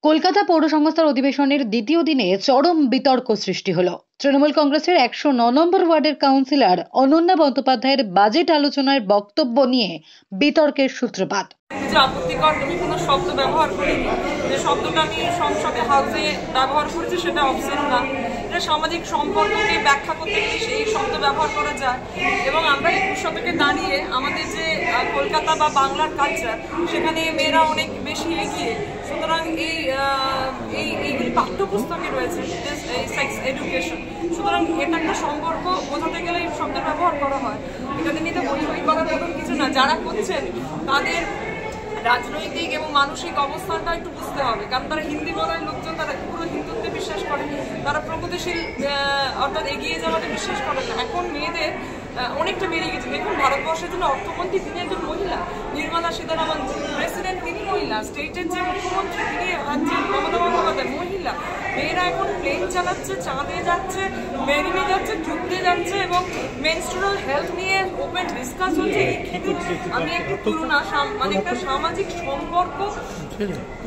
কলকাতা পৌর সংস্থার অধিবেশনের দ্বিতীয় দিনে চরম বিতর্ক সৃষ্টি হলো। তৃণমূল কংগ্রেসের 109 নম্বর ওয়ার্ডের কাউন্সিলর অনন্যা বন্দ্যোপাধ্যায়ের বাজেট আলোচনার বক্তব্য নিয়ে বিতর্কের সূত্রপাত। যে আপত্তিকর তুমি কোনো শব্দ ব্যবহার করিনি, যে শব্দটা আমি সংসদে হাউসে ব্যবহার করেছি সেটা অবসেন না, এটা সামাজিক সম্পর্ককে ব্যাখ্যা করতে গেলে সেই শব্দ ব্যবহার করা যায়। এবং আমরা 21 শতকে দাঁড়িয়ে আমাদের যে কলকাতা বা বাংলার কালচার, সেখানে মেয়েরা অনেক বেশি এগিয়ে। সুতরাং এইগুলি পাঠ্যপুস্তকে রয়েছে, সেক্স এডুকেশন। সুতরাং এটা একটা সম্পর্ক বোঝাতে গেলে এই শব্দ ব্যবহার করা হয়। এটাতে নিতে বই করার মতন কিছু না। যারা করছেন তাদের রাজনৈতিক এবং মানসিক অবস্থানটা একটু বুঝতে হবে, কারণ তারা হিন্দি বলার লোকজন, তারা পুরো হিন্দুত্বে বিশ্বাস করে, তারা প্রগতিশীল অর্থাৎ এগিয়ে যাওয়াতে বিশ্বাস করে না। এখন মেয়েদের অনেকটা বেড়ে গেছে। দেখুন, ভারতবর্ষের জন্য অর্থমন্ত্রী তিনি একজন মহিলা, নির্মলা সীতারামন প্রেসিডেন্ট তিনি মহিলা, স্টেটের যে মুখ্যমন্ত্রী তিনি রাজ্যের মমতা বন্দ্যোপাধ্যায় মহিলা। মেয়েরা এখন প্লেন চালাচ্ছে, চাঁদে যাচ্ছে, মেরিনে যাচ্ছে, যুদ্ধে যাচ্ছে এবং মেনস্ট্রুয়াল হেলথ নিয়ে ওপেন ডিসকাস হচ্ছে। এই ক্ষেত্রে আমি একটু তুলনা, মানে একটা সামাজিক সম্পর্ক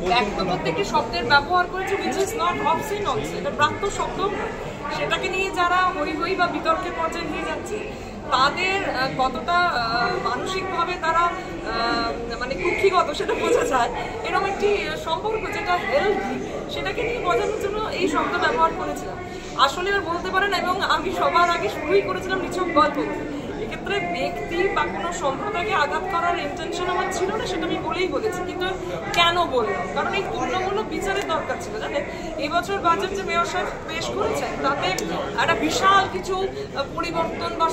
ব্যক্ত করতে একটি শব্দের ব্যবহার করেছে, which is not obscene also, এটা ব্রাত্য শব্দ। সেটাকে নিয়ে যারা হই বা বিতর্কের পর্যায়ে নিয়ে যাচ্ছে, তাদের কতটা মানসিকভাবে তারা মানে কুক্ষিগত সেটা বোঝা যায়। এরকম একটি সম্পর্ক যেটা হেলথি, সেটাকে নিয়ে বোঝানোর জন্য এই শব্দ ব্যবহার করেছিলাম। আসলে আর বলতে পারে না, এবং আমি সবার আগে শুরুই করেছিলাম নিছক গল্প। এক্ষেত্রে ব্যক্তি বা কোনো সম্প্রদায়কে আঘাত করার ইন্টেনশন আমার ছিল না, সেটা আমি বলেছি। কিন্তু কেন বললাম? কারণ এই তুলনামূলক বিচারের দরকার ছিল। জানেন, এবছর বাজেট যে মেয়র সাহেব পেশ করেছেন, তাতে একটা বিশাল কিছু পরিবর্তন বা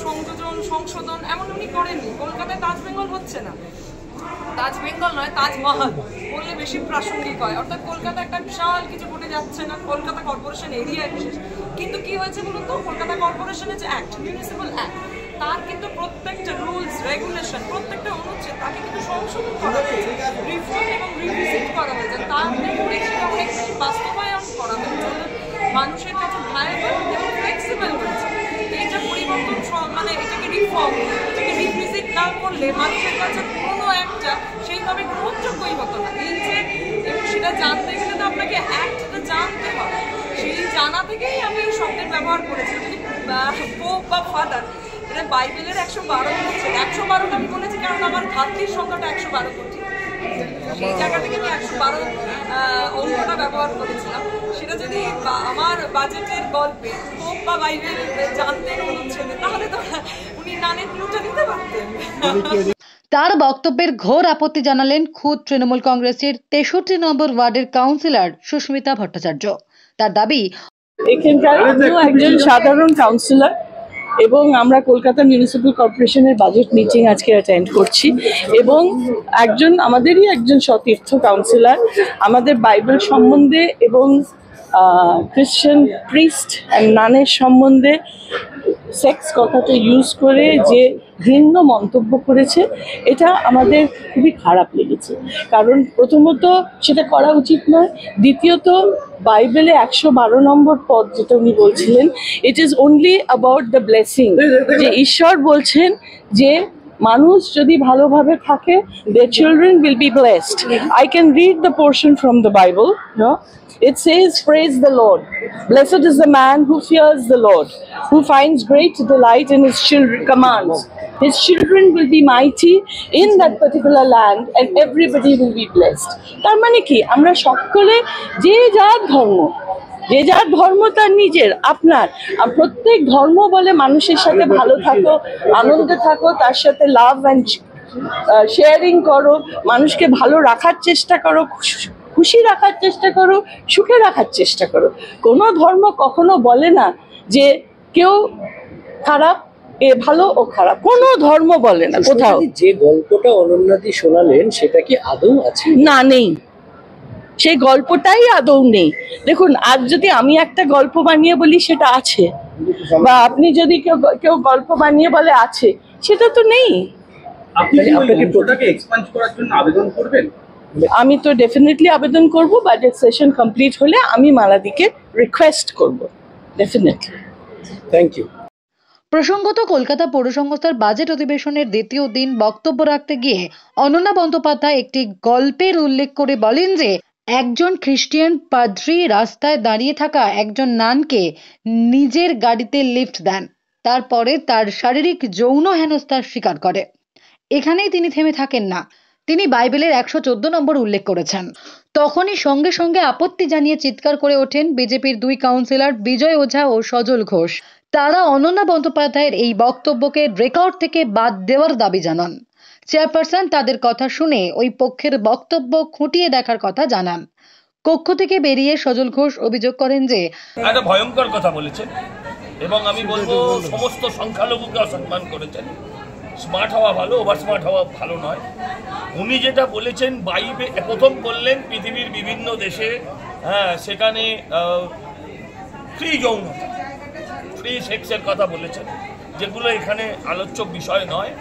সংশোধন এমন উনি করেননি। কলকাতায় তাজবেঙ্গল হচ্ছে না, তাজবেঙ্গল নয় তাজমহল বললে বেশি প্রাসঙ্গিক হয়। অর্থাৎ কলকাতা একটা বিশাল কিছু ঘটে যাচ্ছে না, কলকাতা কর্পোরেশন এরিয়ায় বিশেষ। কিন্তু কি হয়েছে বলুন তো, কলকাতা কর্পোরেশনের যে অ্যাক্ট, মিউনিসিপ্যাল অ্যাক্ট, তার কিন্তু প্রত্যেকটা রুলস রেগুলেশন, প্রত্যেকটা অনুচ্ছেদ তাকে কিন্তু সংশোধন করা হয়েছে, রিফর্ম এবং রিভিজিট করা হয়েছে। তার অনেক বাস্তবায়ন করা হয়েছে, মানুষের কাছে ভায়াবল এবং ফ্লেক্সিবল হয়েছে। এইটা পরিবর্তন, মানে এটাকে রিফর্ম, এটাকে রিভিজিট না করলে মানুষের কাছে কোনো একটা সেইভাবে গ্রহণযোগ্যই হতো না। এই যে, এবং সেটা জানতে গেলে তো আপনাকে অ্যাক্টটা জানতে হবে। সেই জানা থেকেই আমি এই শব্দের ব্যবহার করেছি। যদি পোপ বা ফাদার, এটা বাইবেলের 112 বলছে, 112টা আমি বলেছি কারণ আমার ঘাটতির সংখ্যাটা 112 কোটি। সেই জায়গা থেকে আমি 112 অঙ্কটা ব্যবহার করেছিলাম। সেটা যদি আমার বাজেটের গল্পে পোপ বা বাইবেল জানতেন অনুচ্ছেদে, তাহলে তো উনি নানের ক্লুটা দিতে পারতেন। তার বক্তব্যের ঘোর আপত্তি জানালেন খুদ তৃণমূল কংগ্রেসের 63 নম্বর ওয়ার্ডের কাউন্সিলর সুস্মিতা ভট্টাচার্য। তার দাবি, এখানকার একজন সাধারণ কাউন্সিলর এবং আমরা কলকাতা মিউনিসিপ্যাল কর্পোরেশনের বাজেট মিটিং আজকে অ্যাটেন্ড করছি, এবং আমাদেরই একজন সতীর্থ কাউন্সিলর আমাদের বাইবেল সম্বন্ধে এবং খ্রিশ্চান প্রিস্ট অ্যান্ড নানের সম্বন্ধে সেক্স কথাটা ইউজ করে যে ঘৃণ্য মন্তব্য করেছে, এটা আমাদের খুবই খারাপ লেগেছে। কারণ প্রথমত সেটা করা উচিত নয়, দ্বিতীয়ত বাইবেলে 112 নম্বর পদ যেটা উনি বলছিলেন, it is only about the blessing, যে ঈশ্বর বলছেন যে মানুষ যদি ভালোভাবে থাকে, their children will be blessed. I can read the portion from the Bible. No? It says, praise the Lord. Blessed is the man who fears the Lord, who finds great delight in his children commands. His children will be mighty in that particular land and everybody will be blessed. তার মানে কি, আমরা সকলে যে যার ধর্ম তার নিজের, আপনার প্রত্যেক ধর্ম বলে মানুষের সাথে ভালো থাকো, আনন্দে থাকো, তার সাথে লাভ অ্যান্ড শেয়ারিং করো, মানুষকে ভালো রাখার চেষ্টা করো, খুশি রাখার চেষ্টা করো, সুখে রাখার চেষ্টা করো। কোনো ধর্ম কখনো বলে না যে কেউ খারাপ, ভালো ও খারাপ, কোনো ধর্ম বলে না কোথাও। যে গল্পটা অনন্যাদি শোনালেন সেটা কি আদৌ আছে? না, নেই, সেই গল্পটাই আদৌ নেই। দেখুন, আজ যদি আমি একটা গল্প বানিয়ে বলি সেটা আছে, বা আপনি যদি কেউ গল্প বানিয়ে বলে আছে, সেটা তো নেই। আমি তো ডেফিনেটলি আবেদন করব, বাজেট সেশন কমপ্লিট হলে আমি মালাদিকে রিকোয়েস্ট করব, ডেফিনেটলি। Thank you. প্রসঙ্গত, কলকাতা পৌর সংস্থার বাজেট অধিবেশনের দ্বিতীয় দিন বক্তব্য রাখতে গিয়ে অনন্যা বন্দ্যোপাধ্যায় একটি গল্পের উল্লেখ করে বলেন যে একজন খ্রিস্টিয়ান পাদ্রী রাস্তায় দাঁড়িয়ে থাকা একজন নানকে নিজের গাড়িতে লিফট দেন, তারপরে তার শারীরিক যৌন হেনস্থার স্বীকার করে। এখানেই তিনি থেমে থাকেন না, তিনি বাইবেলের 114 নম্বর উল্লেখ করেছেন। তখনই সঙ্গে সঙ্গে আপত্তি জানিয়ে চিৎকার করে ওঠেন বিজেপির 2 কাউন্সিলর বিজয় ওঝা ও সজল ঘোষ। তারা অনন্যা বন্দ্যোপাধ্যায়ের এই বক্তব্যকে রেকর্ড থেকে বাদ দেওয়ার দাবি জানান। চেয়ারপারসন তাদের কথা শুনে ওই পক্ষের বক্তব্য খুঁটিয়ে দেখার কথা জানান। কক্ষ থেকে বেরিয়ে সজল ঘোষ অভিযোগ করেন যে একটা ভয়ঙ্কর কথা বলেছেন এবং আমি বলবো সমস্ত সংখ্যালঘুকে অসম্মান করেছেন। স্মার্ট হওয়া ভালো, ওভার স্মার্ট হওয়া ভালো নয়। উনি যেটা বলেছেন বাইবেল প্রথম বললেন পৃথিবীর বিভিন্ন দেশে সেখানে ফ্রি যৌনতা, ফ্রি সেক্সের কথা বলেছেন, যেগুলো এখানে আলোচ্য বিষয় নয়।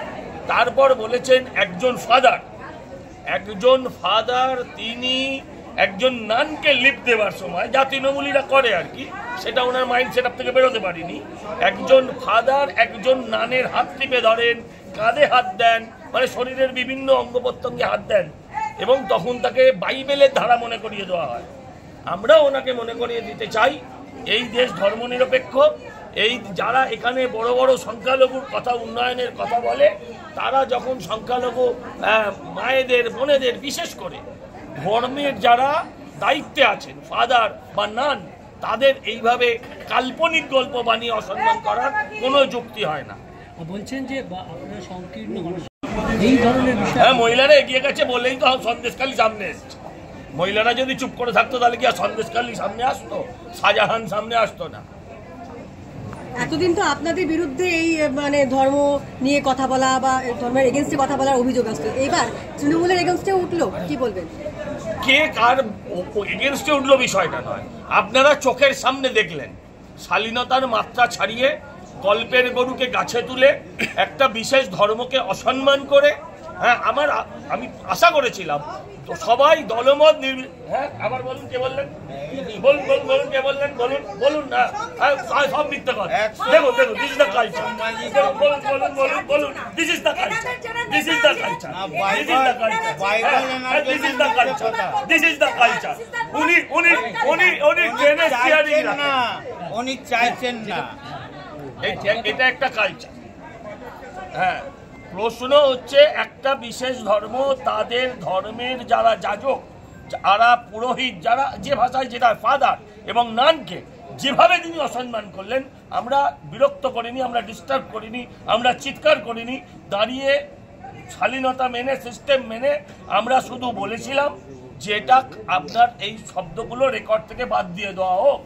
তারপর বলেছেন একজন ফাদার তিনি একজন নানকে লিফট দেওয়ার সময়, যা তৃণমূলীরা করে আর কি, সেটা ওনার মাইন্ড সেট আপ থেকে বেরোতে পারিনি। একজন ফাদার একজন নানের হাত টিপে ধরেন, কাঁধে হাত দেন, মানে শরীরের বিভিন্ন অঙ্গ প্রত্যঙ্গে হাত দেন এবং তখন তাকে বাইবেলের ধারা মনে করিয়ে দেওয়া হয়। আমরা ওনাকে মনে করিয়ে দিতে চাই এই দেশ ধর্মনিরপেক্ষ। এই যারা এখানে বড় বড় সংখ্যালঘুর কথা, উন্নয়নের কথা বলে, তারা যখন সংখ্যালঘু মায়েদের, বোনেদের, বিশেষ করে ধর্মের যারা দায়িত্বে আছেন, ফাদার বা নান, তাদের এইভাবে কাল্পনিক গল্প বানিয়ে অসম্মান করার কোনো যুক্তি হয় না। বলছেন যে আপনারা সংকীর্ণ এই ধরনের বিষয়, মহিলারা এগিয়ে গেছে বলেই তো সন্দেশখালী সামনে এসছে। মহিলারা যদি চুপ করে থাকতো তাহলে কি আর সন্দেশখালী সামনে আসতো, শাহজাহান সামনে আসতো না? এতদিন তো আপনাদের বিরুদ্ধে এই মানে ধর্ম নিয়ে কথা বলা বা ধর্মের এগেনস্টে কথা বলার অভিযোগ আসতো, এবার তৃণমূলের এগেনস্টে উঠলো, কি বলবেন? কে কার এগেনস্টে উঠলো বিষয়টা নয়, আপনারা চোখের সামনে দেখলেন শালীনতার মাত্রা ছাড়িয়ে গল্পের গরুকে গাছে তুলে একটা বিশেষ ধর্মকে অসম্মান করে। আমি আশা করেছিলাম তো সবাই দলমত আবার বলুন, কে বললেন? বলুন কে বললেন? বলুন না, সব মিথ্যে কথা। দেখুন দিস ইজ দ্য কালচার। বলুন this is the culture, this is the culture, this is the culture, this is the culture, this is the culture. উনি ট্রেনে স্টিয়ারিং না, উনি চাইছেন না, এটা একটা কালচার। প্রশ্ন হচ্ছে একটা বিশেষ ধর্ম, তাদের ধর্মের যারা যাজক, যারা পুরোহিত, যারা যে ভাষায় যেটা ফাদার এবং নানকে যেভাবে তিনি অসম্মান করলেন, আমরা বিরক্ত করিনি, আমরা ডিস্টার্ব করিনি, আমরা চিৎকার করিনি। দাঁড়িয়ে শালীনতা মেনে, সিস্টেম মেনে আমরা শুধু বলেছিলাম যে এটা আপনার এই শব্দগুলো রেকর্ড থেকে বাদ দিয়ে দেওয়া হোক,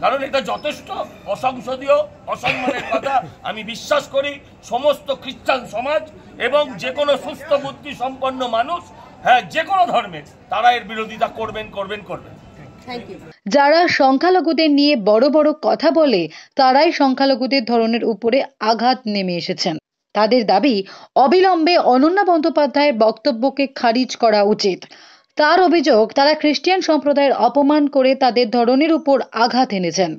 কারণ এটা যথেষ্ট অসংসদীয়, অসম্মানের কথা। আমি বিশ্বাস করি সমস্ত খ্রিস্টান সমাজ এবং যে কোনো সুস্থ বুদ্ধি সম্পন্ন মানুষ, যে কোনো ধর্মের, তারা এর বিরোধিতা করবেন। যারা সংখ্যালঘুদের নিয়ে বড় বড় কথা বলে, তারাই সংখ্যালঘুদের ধরনের উপরে আঘাত নেমে এসেছেন। তাদের দাবি অবিলম্বে অনন্যা বন্দ্যোপাধ্যায়ের বক্তব্যকে খারিজ করা উচিত। তার অভিযোগ, তারা খ্রিস্টান সম্প্রদায়ের অপমান করে তাদের ধরনের উপর আঘাত এনেছেন।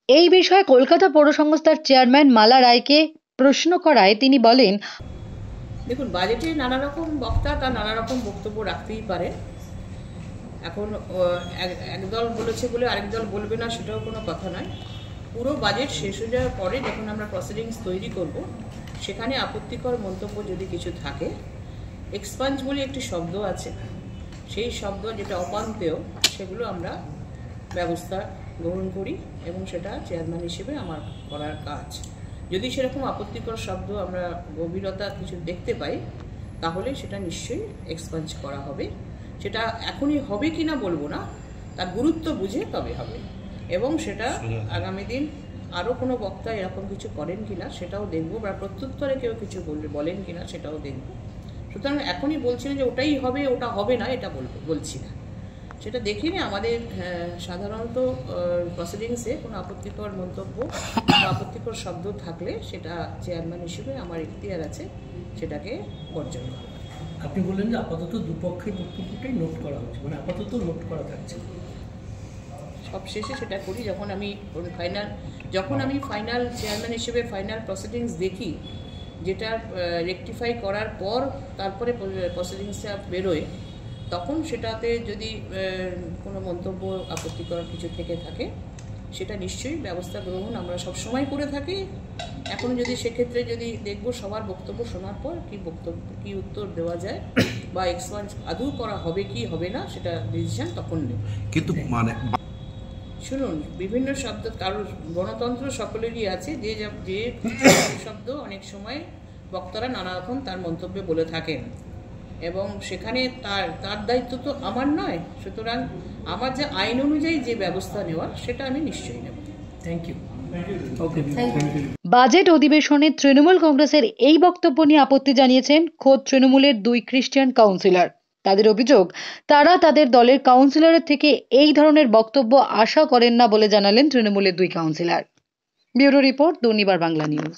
এই বিষয়ে কলকাতা পৌর সংস্থার চেয়ারম্যান মালা রায়কে প্রশ্ন করায় তিনি বলেন, দেখুন, বাজেটে নানা রকম বক্তা তার নানা রকম বক্তব্য রাখতেই পারে। এখন একদল বলেছে বলে আরেক দল বলবে না, সেটাও কোনো কথা নয়। পুরো বাজেট শেষ হয়ে যাওয়ার পরে যখন আমরা প্রসিডিংস তৈরি করব, সেখানে আপত্তিকর মন্তব্য যদি কিছু থাকে, এক্সপাঞ্জ বলে একটি শব্দ আছে, সেই শব্দ যেটা অপান্তেয়, সেগুলো আমরা ব্যবস্থা গ্রহণ করি এবং সেটা চেয়ারম্যান হিসেবে আমার করার কাজ। যদি সেরকম আপত্তিকর শব্দ আমরা গভীরতা কিছু দেখতে পাই, তাহলে সেটা নিশ্চয়ই এক্সপাঞ্জ করা হবে। সেটা এখনই হবে কি না বলবো না, তার গুরুত্ব বুঝে তবে হবে। এবং সেটা আগামী দিন আরও কোনো বক্তা এরকম কিছু করেন কিনা সেটাও দেখব, বা প্রত্যুত্তরে কেউ কিছু বলেন কিনা সেটাও দেখব। সুতরাং এখনই বলছি না যে ওটাই হবে, ওটা হবে না, এটা বলছি না। সেটা দেখিনি। আমাদের সাধারণত প্রসিডিংসে কোনো আপত্তিকর মন্তব্য বা আপত্তিকর শব্দ থাকলে সেটা চেয়ারম্যান হিসেবে আমার ইখতিয়ার আছে সেটাকে বর্জন করা। আপনি বললেন যে আপাতত দুপক্ষের বক্তব্যটাই নোট করা হচ্ছে, মানে আপাতত নোট করা থাকছে। সব শেষে সেটা করি যখন আমি ফাইনাল চেয়ারম্যান হিসেবে ফাইনাল প্রসিডিংস দেখি, যেটা রেকটিফাই করার পর তারপরে প্রসিডিংসটা বেরোয়, তখন সেটাতে যদি কোনো মন্তব্য আপত্তিকর কিছু থেকে থাকে সেটা নিশ্চয়ই ব্যবস্থা গ্রহণ আমরা সবসময় করে থাকি। এখন যদি সেক্ষেত্রে যদি দেখব সবার বক্তব্য শোনার পর কি উত্তর দেওয়া যায় বা এক্সপান্ড আদৌ করা হবে কি হবে না সেটা ডিসিশন তখন নেব। কিন্তু মানে শুনুন, বিভিন্ন শব্দ কারোর গণতন্ত্র সকলেরই আছে, যে শব্দ অনেক সময় বক্তারা নানা রকম তার মন্তব্যে বলে থাকেন এবং সেখানে তার দায়িত্ব তো আমার নয়। সুতরাং আমার যে আইন অনুযায়ী যে ব্যবস্থা নেওয়ার সেটা আমি নিশ্চয়ই নেব। Thank you. ওকে, বাজেট অধিবেশনে তৃণমূল কংগ্রেসের এই বক্তব্য নিয়ে আপত্তি জানিয়েছেন খোদ তৃণমূলের 2 খ্রিস্টান কাউন্সিলর। তাদের অভিযোগ, তারা তাদের দলের কাউন্সিলরের থেকে এই ধরনের বক্তব্য আশা করেন না বলে জানালেন তৃণমূলের 2 councillor. Bureau report, Durnibar Bangla news.